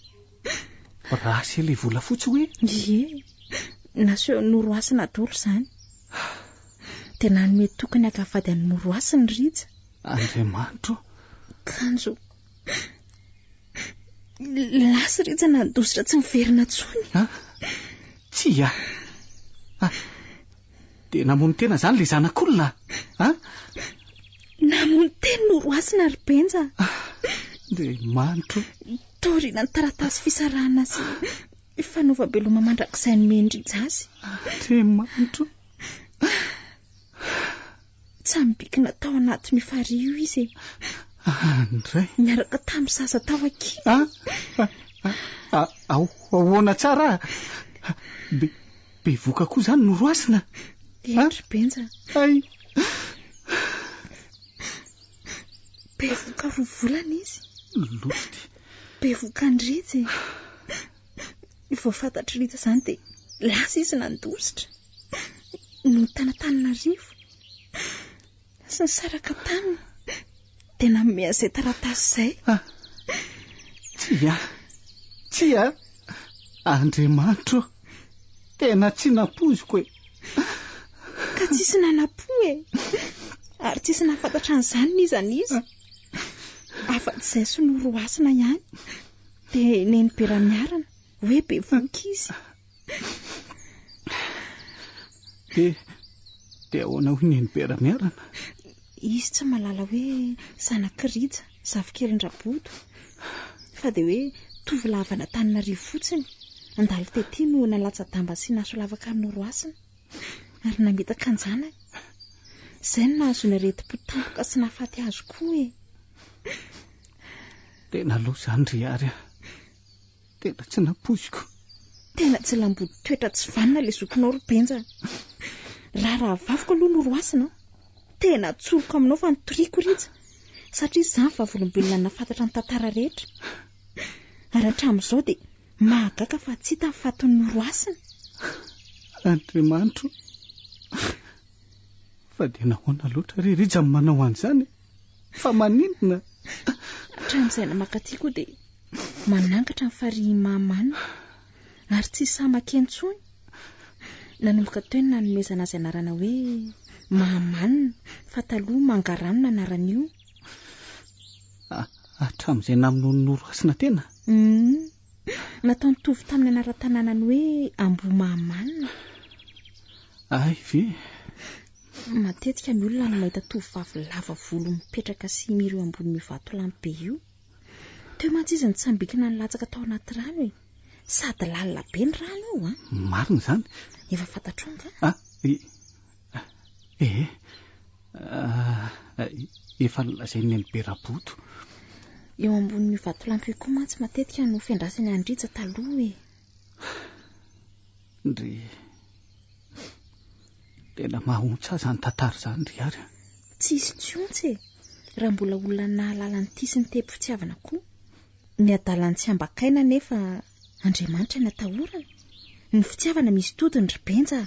Bracelet volafotsy hoe? Ie, naseho ny Oroasina daholo izany. Tena nanome tokony hakafady an'ny Oroasina Rija. Andriamanitra. Kanjo lasa Rija nandositra tsy miverina tsony. Tsy dia namono tena izany le zanak'olona. Namono teny ny Oroasina ry Benja. Andriamanitra. Taoriana ny taratasy fisarahana sy fanaovam-beloma mandrakizay nomeny Rija azy. Andriamanitra. Tsy ambikina tao anatin'ny fario izy. Andray. Miaraka tamin'ny sasa tao aky. Ahoana tsara. Be voka koa izany ny Oroasina. Ry Benja. Be voka 2 volana izy. Loty. Be voka ny Rija. Vao fantatry Rija izany dia lasa izy nandositra. No Antananarivo. sy ny saraka taminy tena miazay taratasy izay. Tsy Andriamanitra tena tsy napoziko e. Ka tsisy nanapo e, ary tsisy nafantatra an'izany nizanizy. Afa-tsy izay sonoroasina ihany dia neny beramiarana hoe be voky izy. Dia ahoana hoy neny beramiarana? Izy tsy malala hoe zanak'Irija zavikelin-drabodo, fa dia hoe tovilavana Antananarivo fotsiny, andalo tetỳ no nalatsa damba sy naso lavaka amin'ny Noroasina ary nametaka anjanany. Izay no nahazo ny areti-po tampoka sy nahafaty azo koa e. Tena aloha izany ry ary, tena tsy napoziko. Tena tsy lambody toetra tsy vanina ilay zokinao Robenja. Raha vavoko aloha Noroasina, tena tsoroko aminao fa nitoriako Irija, satria izany vavolombelona nafantatra ny tantara rehetra. Ary hatramin'izao dia mahagaga fa tsy hita ny fatin'ny Noroasina. Andriamanitra, fa dia nahoana loatra ry Irija manao an'izany, fa maninona? Hatramin'izay namakaty koa dia manangatra ny farihy mahamanina ary tsy sama-kentsony. Nanomboka teo ny nanomezana azy anarana hoe mahamanina, fa taloha mangaranona anarana io. Hatramin'izay namonoany Noroasina tena? Natao nitovy tamin'ny anaran-tanànany hoe Ambo Mahamanina. Ay ve? Matetika ny olona no mahita tovovavy lava volo mipetraka sy mireo ambony vato lampy be io. Teo mantsy izy nitsambikina ny latsaka tao anaty rano e. Sady lalina be ny rano io. Marina izany? Efa fantatrao nga? Efa lazainy ny Beraboto. Eo ambony vato lampy koa mantsy matetika no fiandrasany Andrija taloha e. Ndry tena mahontsa aza ny tantara izany ry ary. Tsisy tsontsy e, raha mbola olona nahalala ny tia sy ny tepo-fitiavana koa. Ny adalan'ny tsy ambakaina nefa Andriamanitra ny atahorana. Ny fitiavana misy todiny Robenja.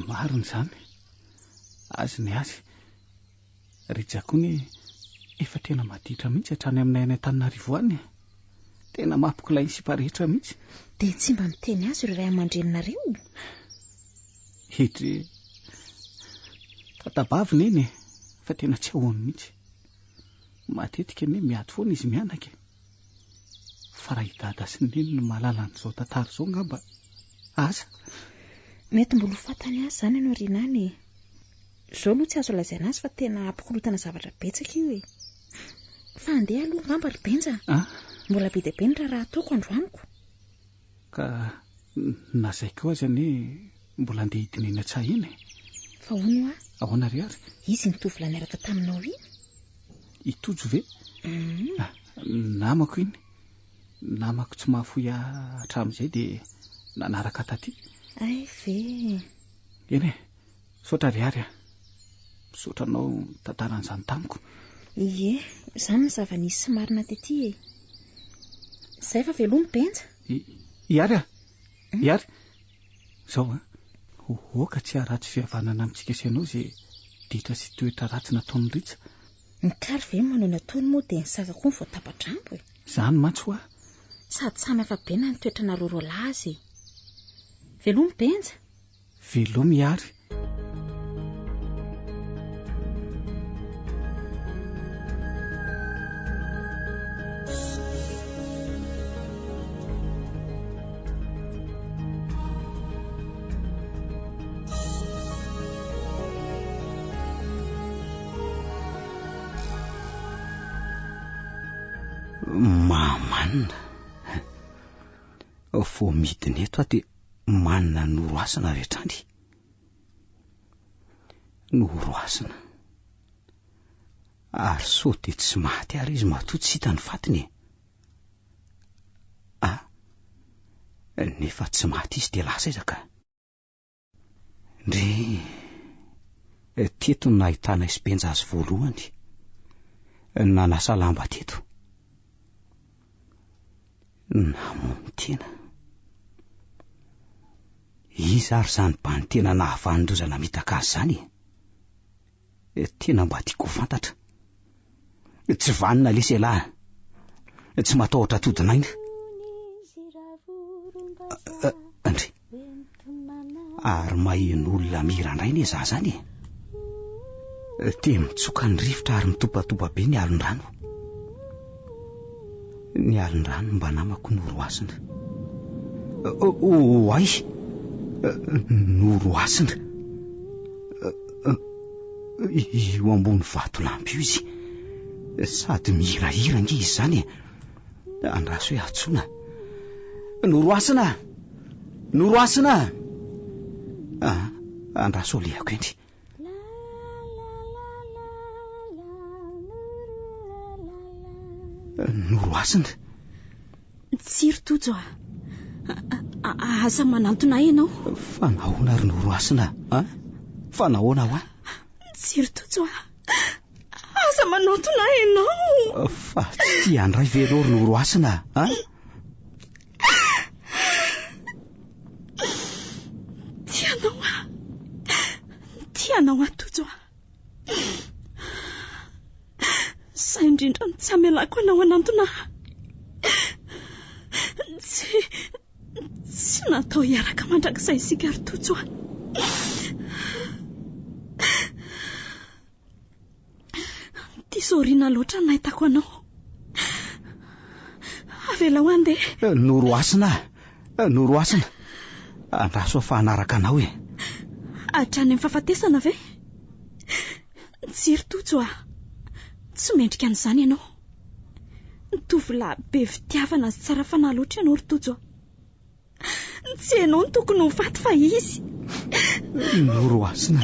Marina izany. Azy ny azy. Irija koa ny efa tena maditra mihitsy hatrany aminay any Antananarivo any. Tena mampikilay isipa rehetra mihitsy. Dia tsy mba miteny azy ireo ray aman-dreninareo? Hidry katabavina eny e, fa tena tsy ahoany mihitsy. Matetika ny miady foana izy mianaka. Fa raha idada sy neny no mahalala an'izao tantara izao ngamba. Asa mety mbola ho fantany azy izany ianao rinany e. Izao aloha tsy azo lazaina azy fa tena ampikorotana zavatra betsaka io e. Fa andeha aloha ngamba Robenja. Mbola be dia be ny raha ataoko androaniko. Ka nazaiko azy ane mbola andeha hidinena tsay eny. Fa hono ahoana ry ary? Izy nitovy niaraka taminao iny. Itojo ve? Namako iny. Namako tsy mahafoy hatramin'izay dia nanaraka taty. Ay ve? Eny e, saotra ry ary misotranao tantaran'izany tamiko. Ie, izany ny zava-nisy sy marina tetỳ e. Izay fa veloa Robenja. Iary Iary. Izao oka tsy haratsy fihavanana amintsika sy ianao izay ditra sy toetra ratsy nataony Irija. Ny kary ve manao nataony moa dia ny saka koa ny voatabadrambo e. Izany mantsy ho sady samy hafa be na ny toetra naroro lazy. Veloa Robenja. Veloa miary. Mahamanina. Vao midiny eto dia manina Noroasina rehetrany. Noroasina. Ary sao dia tsy maty ary izy matoa tsy hita ny fatiny. Nefa tsy maty izy dia lasa izaka. Ndry teto no nahitana Robenja azy voalohany. Nanasa lamba teto. Namono tena. Izy ary izany bany tena nahavanindrozana mitaka azy izany. tena mba tiako fantatra. Tsy vanina leselahy, tsy matahotra atodinaina. Andry, ary mahen'olona mirandray ne za zany te mitsoka ny rivotra ary mitopatopa be ny alon-drano. Ny alon-drano mba namako noroasina. Ay, noroasina. Io ambony vato lampy io izy, sady mihirahira nge izy zany. Andraso hoe atsona. Noroasina, noroasina. Andraso lehako endry. Noroasina. Tsiry tojo asa manantona ianao. Fa nahoana ary noroasina? Fa nahoana ho? Tsiry tojo asa manantona ianao. Fa ty andray velory noroasina. Tianao atojo. Sa indrindra ny tsy amelako anao anantona. Tsy natao hiaraka mandrakizay isika ary tojo. Tisorina loatra nahitako anao. Avela ho andeha. Noroasina, noroasina. Andraso fa hanaraka anao e. Hatrany amin'ny fahafatesana ve? Tsiry tojo tsy mendrika an'izany ianao. Tovolahy be fitiavana sy tsara fanahy loatra ianao ry tojo. Tsy ianao ny tokony ho faty fa izy. Noroasina,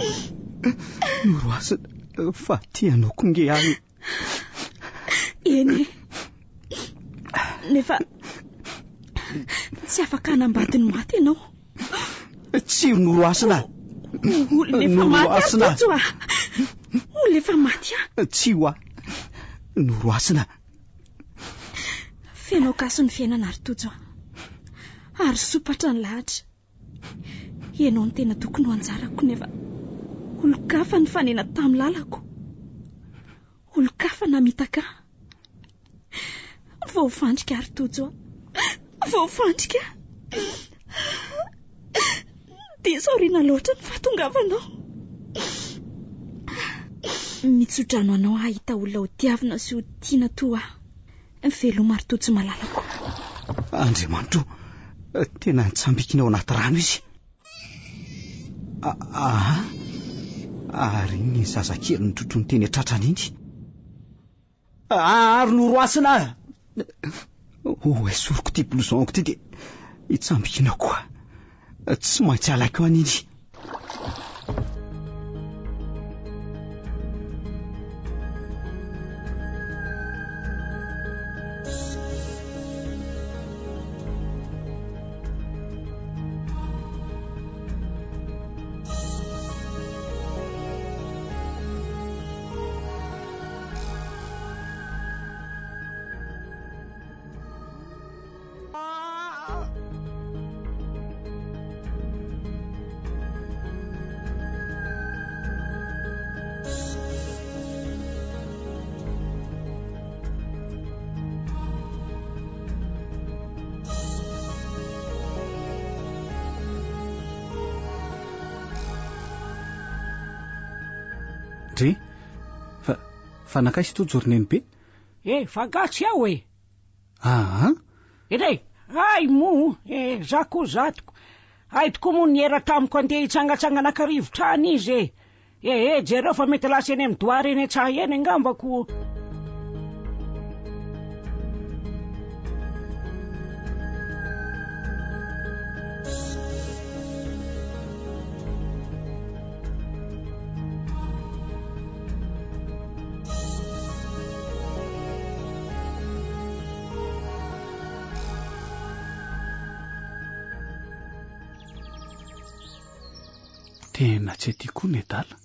noroasina, fa tianao konge ahy. Eny, nefa tsy afaka hanambady ny maty ianao. Tsy noroasina. Lefa maty aho tojo. Lefa maty aho. Tsy ho noroasina. Fenao kaso ny fiainana ary tojo. Ary sopatra ny lahatra. Ianao ny tena tokony ho anjarako nefa olo-kafa ny fanena tamin'ny lalako. Olo-kafa namitaka. Vao fandrika ary tojo. Vao fandrika. Dia saorina loatra ny fahatongavanao. Mitsodrano anao ahita olona ho diavina sy ho tiana toa. Veloma ary tojo malalako. Andriamanitro, tena nitsambikinao anaty rano izy. Ary ny zazakely nitrotro ny teny atratrany iny. Ary noroasina. Esoriko ty blouson-ko ty dia hitsambikinao koa. Tsy maintsy alako an'iny. Dre, fa nakaizy tojo roneny be? Fagatsy aho e. Ere, ay mo, za koa zatoko. Aitoko mo niera tamiko andeha hitsangatsanganakarivotra any izy e. Jereo fa mety lasa eny amin'ny doary eny tsaha eny angambako. Tena tsy tiako ny adala.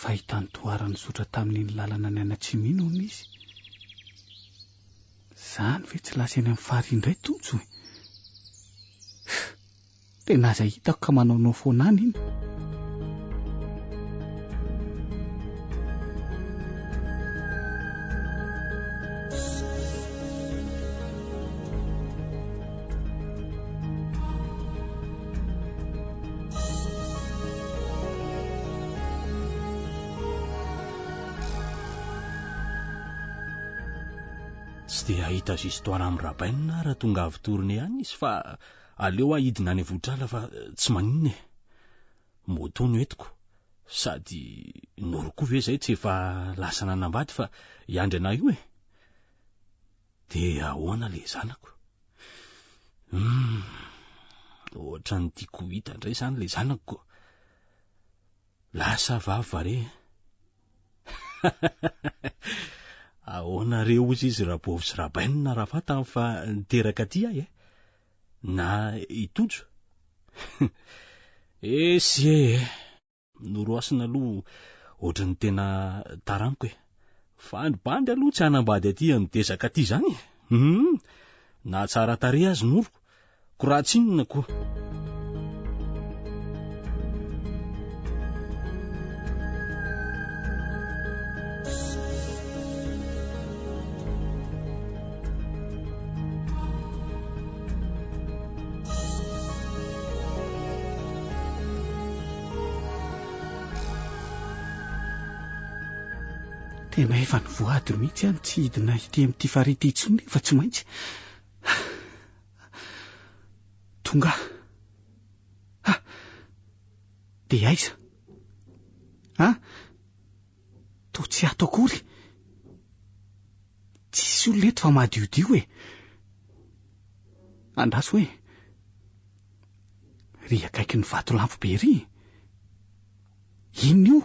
Fahitany toarany sotra tamin'iny lalana ny Anatsimino hono izy. Zany ve tsy lasa eny amin'ny fary indray tojo e. Tena aza hitako ka manaonao foana any iny. tsy dia ahita zistoara amin'ny rabaina raha tonga avy torina ihany izy fa aleo ahidina any votrala fa tsy maninona moto no etiko sady noro koa ve zay tsy efa lasa nanambady fa iandry ana io dia ahoana le zanako ohatra ny tiako hita indray zany le zanako lasa vavare ahoana reo ozy izy rabovy sy rabaina raha fatany fa niteraka ty ahy na itojo esy noroasina aloha ohatra ny tena taraniko fa nybandy aloha tsy hanambady aty anodezaka aty zany na tsara tare azy noroko ko raha tsinona koa tena efa ny voady mihitsy any tsy hidina ity amin'ity farity itsony efa tsy maintsy tonga dia aiza to tsy ato akory tsisy olona eto fa madiodio andraso hoe ry akaiky ny vato lampo be ry inona io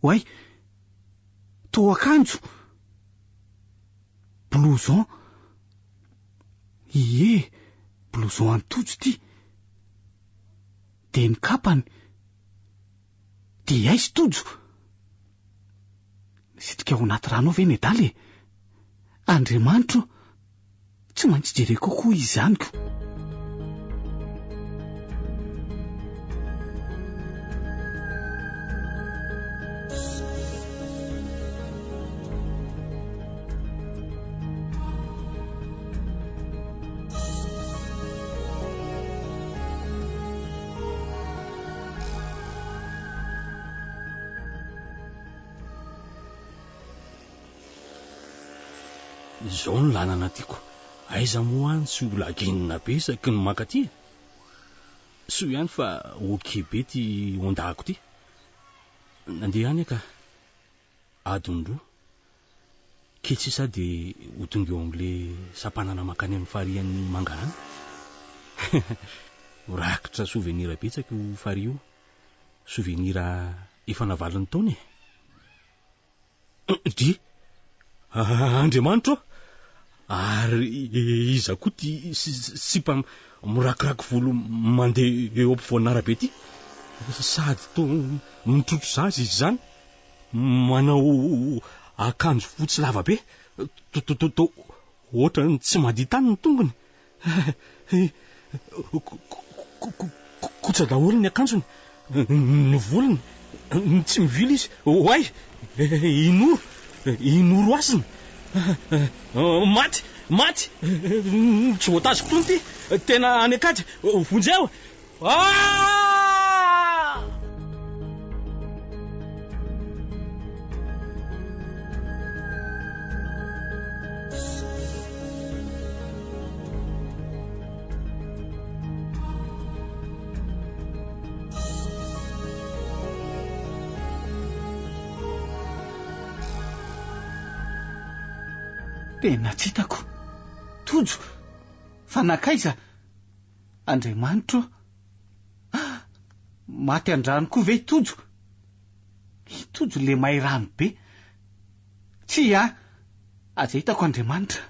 hoay to akanjo blouson blouson antojo ty de ny kapany de aizy tojo sitrika ao anaty rano ve ny daly Andriamanitro tsy maintsy jereko kokoa izaniko zao ny lanana tiako aiza moa any sy ola agenina be saky ny makaty so ihany fa okebe ty ondako ty nandeha any ka adondro ketsisa de hotonga eo am'le sampanana makany amin'ny farian'ny mangarana rakitra souvenir betsaka io fari io souvenir efa navaliny taony di Andriamanitro ary iza koa ty sipa mirakiraky volo mandeha eo ampovoan'arabe ty sady to mitrotro zazy izy zany manao akanjo fotsy lava be to ohatra ny tsy maditany ny tongony kotsa daholo ny akanjony ny volony tsy mivily izy hoay inoro asiny maty tsy voatazoko tony ty tena any akady vonjeo tena tsy hitako tojo fa nakaiza Andriamanitro maty andrano koa ve tojo le mahay rano be tsy aza hitako Andriamanitra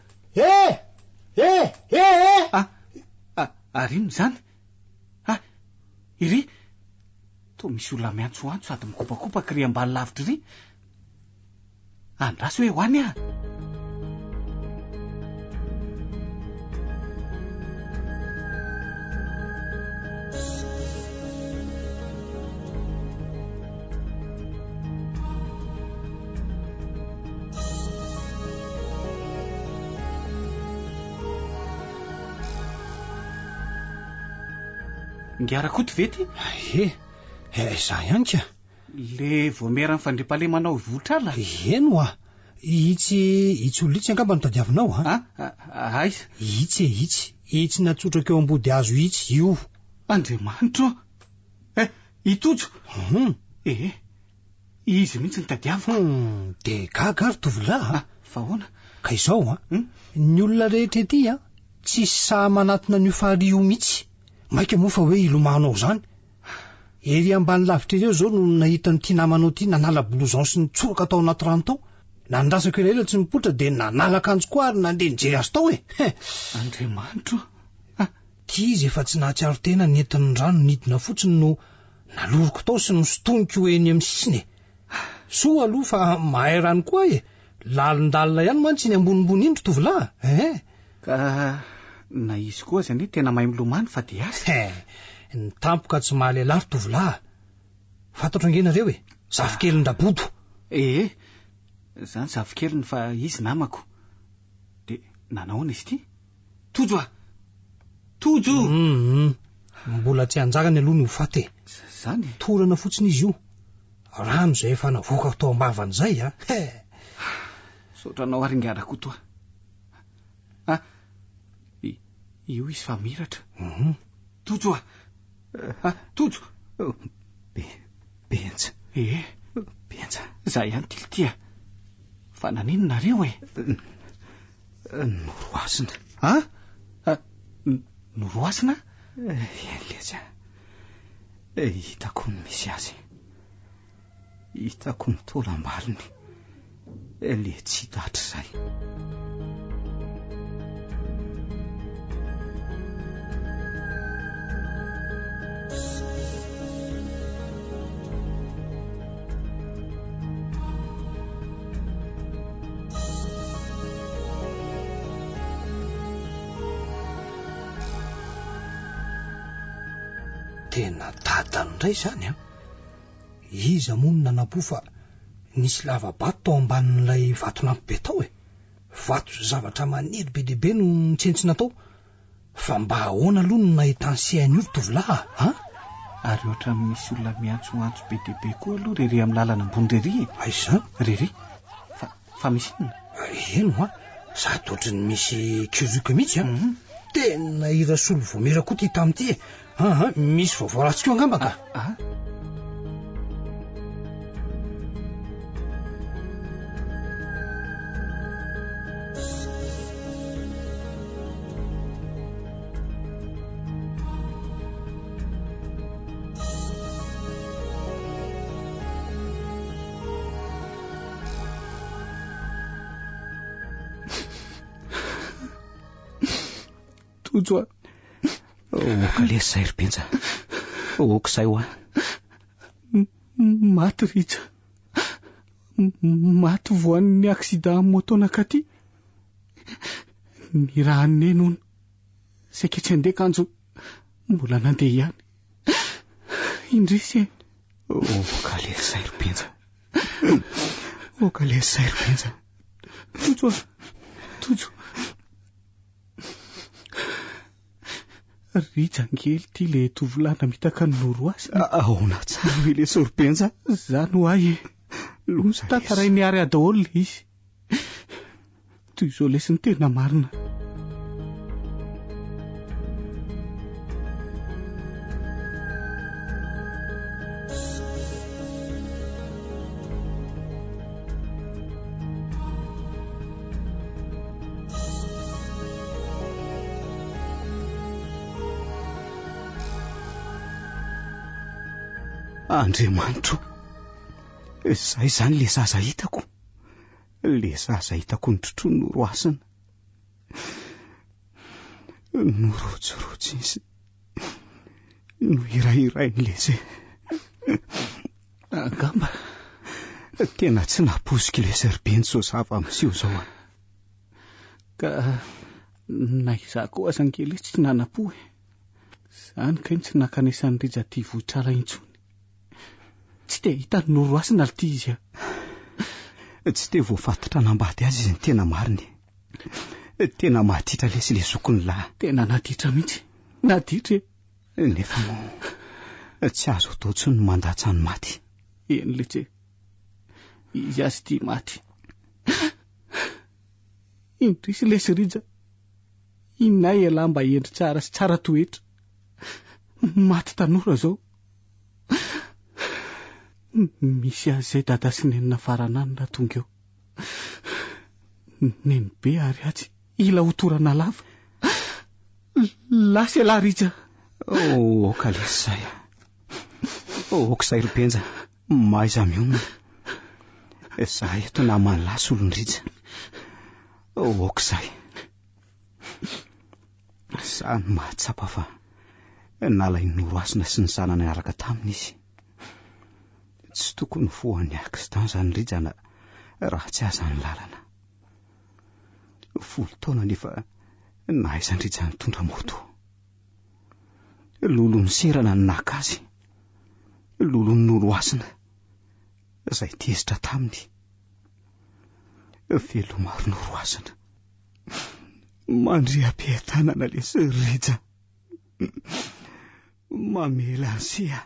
arino zany iry to misy olona miantsoantso sady mikopakopaka ry ambany lavitra ry andraso hoe hoany ngiarakoty vety za ihany ka le voamerany fandriam-pahalemana ho votrala eno itsy olitsy angamba no tadiavinao ay itsy natsotraka eo ambody azo itsy io. Andriamanitro itojo izy mihitsy ny tadiaviko. De gaga ary tovolahy fa hoana ka izao ny olona rehetra ety tsisy saha manatona n'io fahariho mihitsy maika moa fa hoe ilomanao zany. Ery ambany lavitra ireo zao no nahita ny tia namanao ty nanala blouson sy nitsoraka tao anaty rano tao. Nandrasako ela tsy mipotra de nanalaka anjo koa ary nandeha nijery azy tao Andriamanitro ty izy efa tsy nahatsiaro tena nentin'ny rano nidina fotsiny no naloroko tao sy nosotoniko eny amin'ny sisiny. Soa aloha fa mahay rano koa lalindalina ihany mantsy ny ambonimbony indro tovolahy ka na izy koa zany tena mahay milomany fa de azy ny tampoka tsy mahalelary tovolahy. Fantatro angenareo zafikeliny rabodo. Zany zafikeliny fa izy namako. De nanaona izy ty tojo mbola tsy anjarany aloha ny ho faty zany torana fotsiny izy io rano zay efa navoaka tao ambavan'izay sotranao aringarako toa io izy fa miratra. Tojo tojo benja benja za ihany tilitia fa naninonareo noroasina noroasina leja hitako ny misy azy hitako ny tolam-balony le tsy hitatra zay. Tena dadany indray zany izy amono nanapo fa nisy lavabato tao ambanin'ilay vatonampy be tao vato zavatra maniry be dehibe no nitsentsina tao fa mba ahoana aloha no nahitany sehainy io tovolahy ary ohatra misy olona miantsoantso be dehibe koa aloha rery amin'ny lalana ambony rery aizany rery fa misy eno sady ohatrany misy kiruka mihitsy tena irasolo vomera koa ty tamity misy vaovao ratsika eo angamba ka tojo oka lesy zay ry benja oka zay maty ritra maty voan'ny aksida motonaka ty ny raha nenona saika tsy andeka anjo mbola nandeha ihany indrisy oka lesy zay ry benja oka lesy zay ry benja tojo ritsangely ty le tovolana mitaka ny noro azy ahoana tsara hoe le sorbenja zany ho ay losa tantaray ny ary adaolo le izy toy izao lesy ny tena marina. Andriamanitro zay zany le zaza hitako ny trotro noroasina norojorojo izy no irairay zay angamba tena tsy naposika le serbentsy zao zava amsio zao ka naiza koa azangely tsy nanapo zany ka iny tsy nakanesan'ny rija ty vohitrara intsony tsy te hita ny noroasina ly ty izy tsy te voafatotra nambady azy izy ny tena mariny tena mahatitra lesy le zokony lahy tena naditra mihitsy naditra nefa tsy azo ataotsy no mandatsany maty eny letse izy azy ty maty indrisy lesy rija, inay elahy mba endry tsara sy tsara toetra. Maty tanora zao. Misy azay dada sy nenina faranany na tonga eo. Neny be ary atsy, ila hotorana lava. Lasy elahy rija. Kalesay. Okisay ripenja, maiza miomana. Zahay eto namany lasy olon-drija. Okisay. Sany mahatsapa fa nala Noroasina sy ny zanany araka taminy izy. Tsy tokony foany aksidant zany rija na raha tsy aza ny lalana. 10 taona nefa nahaizan-drija nitondra moto. Lolony serana ny nakazy. Lolony Noroasina izay tezitra taminy. Velomaro Noroasina. Mandriam-piatanana lesy rija. Mamela ansia.